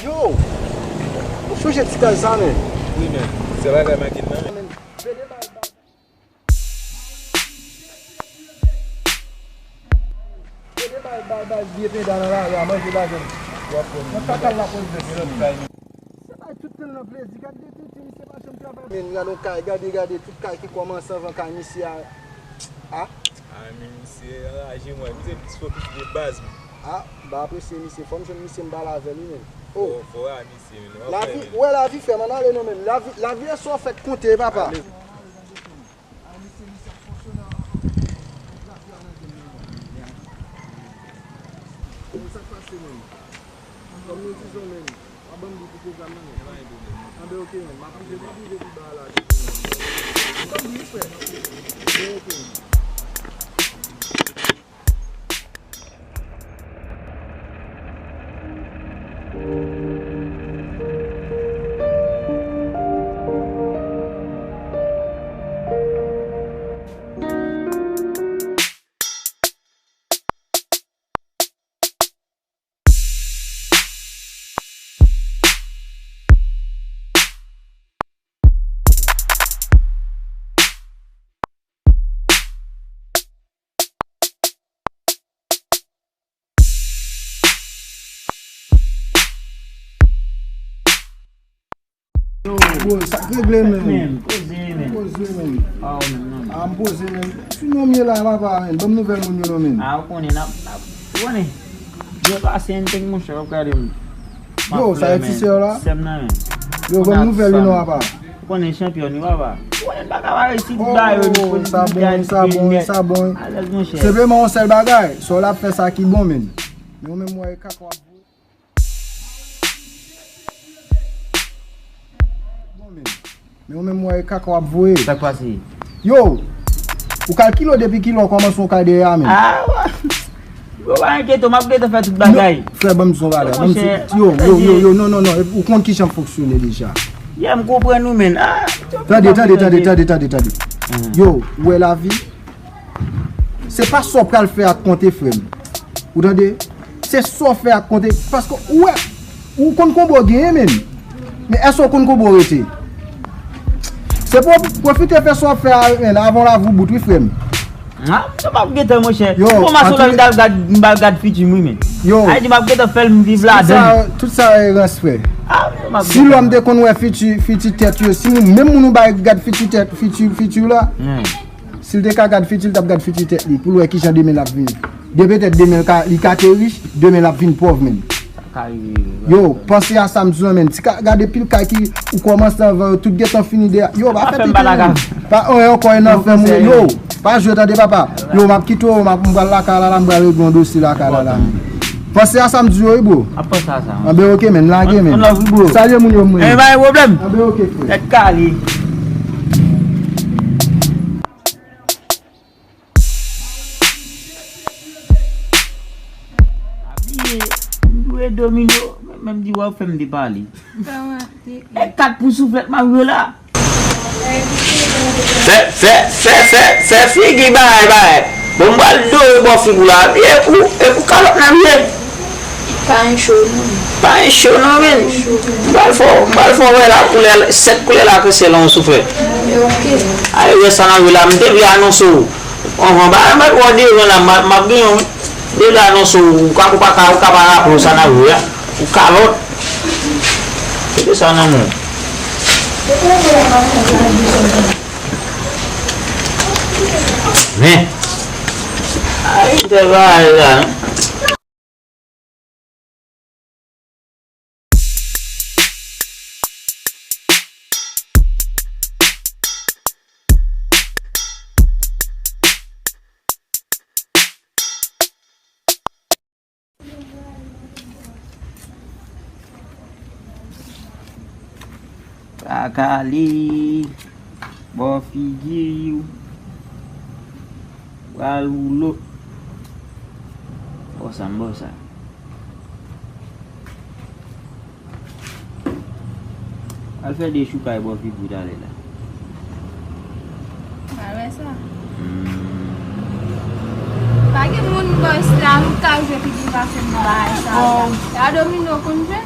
Yo, sou jè ti kal sa men? Oui men, se bagay makin nan men. Bal biye pe dan la, ya man jè la gen. Mwen takal la polis de se lop kay mi. Se bay tout tel nan plezi, gade tout ti mi se pa chom travay. Men gade kay, gade tout kay ki koman se van kay mi si a. Ha? A mi se aje mwen, mi se pis fokis de baz mi. Ha? Ba apre se mi se fom, jen mi se mba la vel mi men. Oh, fwa mi se men. La vi, wè la vi fè man ale nou men. La vi e so fèt konte, papa. Comme nous disons même, à bon bout de programme, on est ok, mais ma fille, je vais dire que là, comme lui, frère, ok. Yo, sa regle men. Pose men. Am pose men. Si nou miye la papa men, bam nouvel moun yo men. Ah, konen nap. Konen. Yo pa senteng moun chè op kade moun. Yo, sa eti se yo la? Sem nan men. Yo, bam nouvel yo nou papa. Konen champion ni papa. Konen baka wale si bagay yo. Sa bon. Se veman on sel bagay, so la fe sa ki bon men. Men ou men mwen kakwa. Men ou men mwen kakwa vwe. Sa kwa si? Yo, ou kal kilo depi kilo koman son kay de ya men. Ah, wè. Yo wane keto, map gete fè tout bagay. Fè bam son vale. Yo, non, ou kont ki chan foksyone deja. Ya m kompren nou men. Tade. Yo, wè la vi, se pa so pral fè ak konte frem. Ou tade, se so fè ak konte, paske wè, ou kon konbo genye men. Men eso kon konbo rete. Se pou profite fè so fè avon la vou bout wifrem. Ha? Se map gete mò chè. Yo, Pou ma sou la mbal gad fiti mwi men. Yo. Ay di map gete fèl mviv la den. Tout sa res fè. Ah, Si l'homme de kon wè fiti tèt yo, si mèm moun ba gad fiti tèt, fiti yo la, si l de ka gad fiti, l tap gad fiti tèt li, pou lwè ki jan 2000 ap vin. De betèt 2000 li ka te riche, 2000 ap vin pov men. Yo, pense a samzon men. Si ka gade pil kay ki ou koman sa vè, tout getan fini de. Yo, ba fè te pa on kon en fè moun. Yo, pa jwè tande papa. Yo, map kito, map mbal la kalala, mbal regondo si la kalala. Pense a samzon yo, bo. Apo sa. Ambe ok men, lage men. On love you, bro. Salye moun yo moun. Eh, ba yon problem. Ambe ok fè. Et kali. Abye, domino, même di wap fèm di pali. Et 4 pou souflet ma wè la. Se figi bay. Bon bal do e bo figu la. E pou kalot nan wè. Pa en chou nan men. Bal fò wè la koule, set koule la ke se lan souflet. Aye wè sanan wè la, mde wè anonsou. On ba wè di wè la, mab gen yon. De la anonsou, kakou pa ka ou kabana pou sanan wè. Ou kalot. Se de sanan wè. Men. Aye te wè aye la. Kakali, bo figi you, walulo, bosa. Al fè de chou kay bo figi dale la. Alwe sa. Pagi moun bo islam kaj fè figi va fè mbay sa. Ya domino kon fè?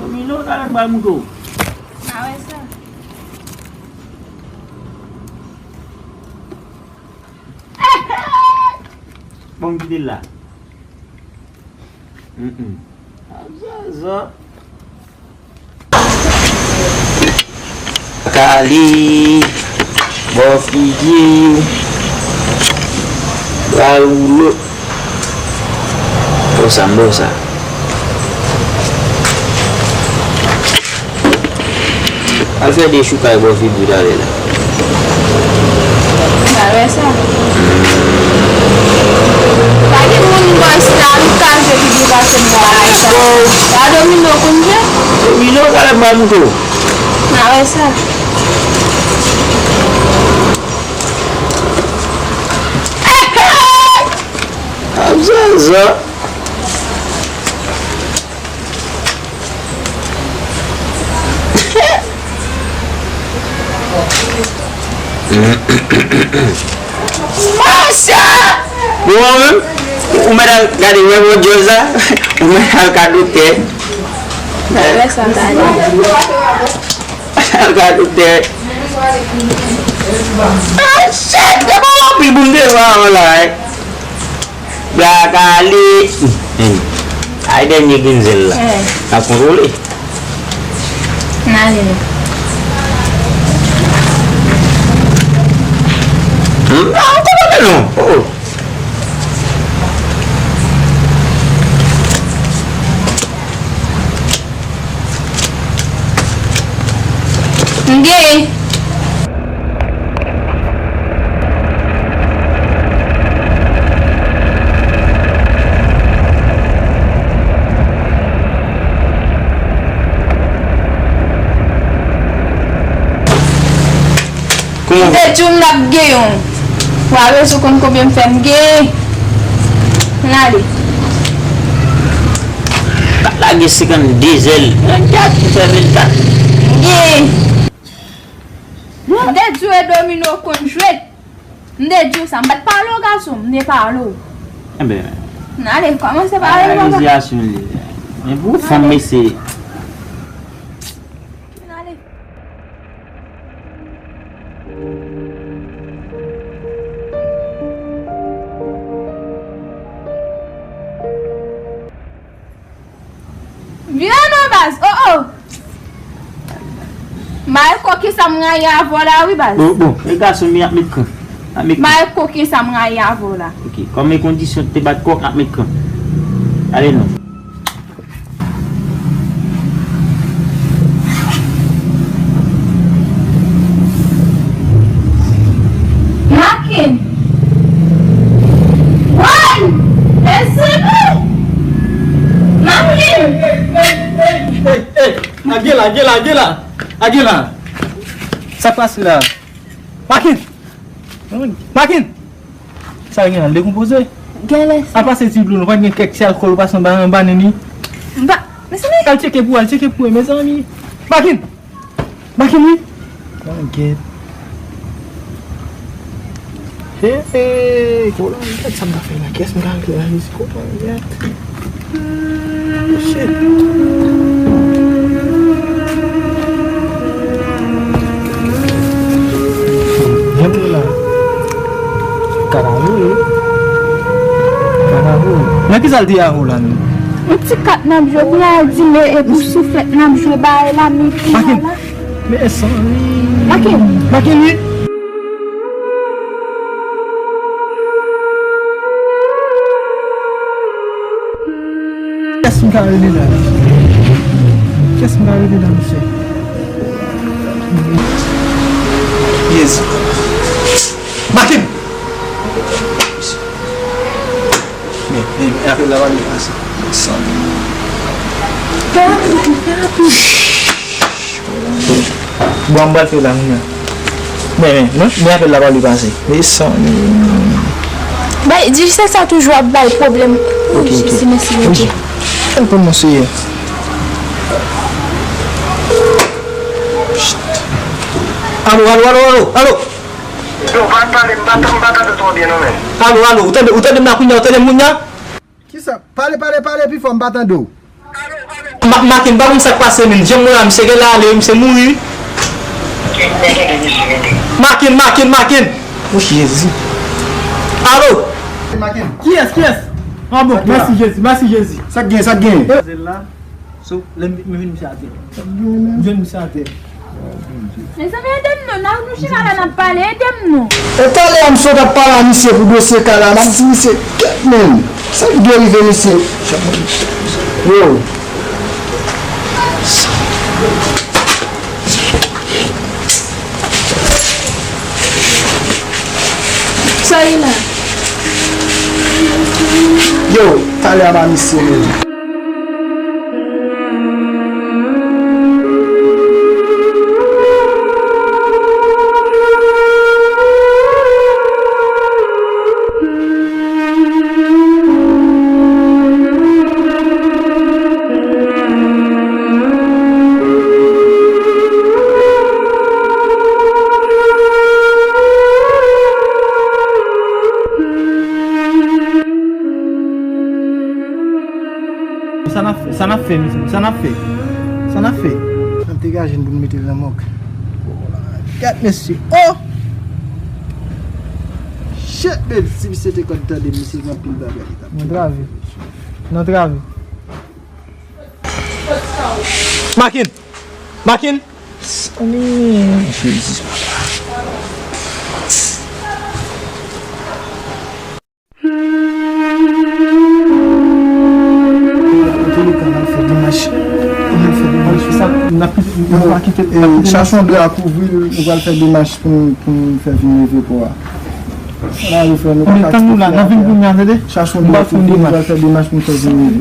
Domino kala bamgo. Ah ouais ça. Bon gidi là. Ça. Kali Bofiji Laulu Dosa Alfia dia suka Bofiji dari lah. Ah ouais ça. Lagi mun bos kan jadi dibahas bahasa. Ada Domino kunja. Domino kalau bantu. Ah ouais ça. Zaza. Masya. Buang. Umar gadi wewe joza. Umar kadute. Ah ouais ça tadi. Kadute. Shit, dia bawa bibung dia malah. Kali ada nyikin zela aku boleh Nani aku boleh no oh Nggih. Ide jum nak gay yon. Wawe sukon ko bien fem gay. Nali. tak lagi sekan diesel jatuh saya tak Gay. Nde jouer Domino kon jouer. Nde jou sambat parlo garçon, ne parlo. eh ben Nali, commence à parler allez papa. y assumer mais vous famille c'est Nali. Viens no bas. Oh. Mai ko ki sam nga ya vola oui bas. bon les gars sont mis à mettre Mai ko ki sam nga ya vola. ok comme les conditions de battre quoi à mettre allez non Makin. Wan. Esibu. Makin. Aguila. Ça passe là. Makin. Ça rien, le composé. Geles. Apa c'est si nous pas quelque alcool pas en bas ni. Mbak, mesene. Al checker pour mes amis. Makin oui. T'inquiète. Hey, comment ça m'a fait la caisse me là ici comment shit. Yamula. Karahu. Nak kisah dia ulan. Mtikat nam jo bla di me e pou souflet nam jo ba la mi. Makin. Mais ça. Makin. Oui. Qu'est-ce que vous avez là, monsieur? Yes. Makin. Mais appelle là-bas, il passe. Buang bal tu langnya. Mais appelle là-bas, il passe. Mais ça. Baik, jadi saya toujours baik problem. Ok. Merci. On peut m'essayer. Allô. Allô, utade mnakunya, utade munya. Qui ça? Parlez, puis faut me battre en dos. Makin ba kung sa passe min, j'aime moi monsieur là aller monsieur mourir. Makin. Oh Jésus. Allô? Qui est? Ah bon, merci Jésus. Ça gagne. Là, so, me vin monsieur até. Je me suis até. Mais ça vient aidez-nous, nous chimala n'a parlé, aidez-nous. Et t'as l'air de faire parler à monsieur pour dossier là, même si monsieur même. Ça qui arrive monsieur. Yo. Ça y est là. Yo, t'as l'air à monsieur. Ça n'a fait. Ça me dégage pour me mettre dans la moque. Regarde monsieur. Oh! Shit, man. Si c'était comme ça, de monsieur, il m'a pile bagarre. Notre avis. Makin. Cherchons de la couvrir, nous allons faire des marches pour faire venir les pour là, nous faisons Cherchons de la couvrir, nous allons faire des marches pour faire venir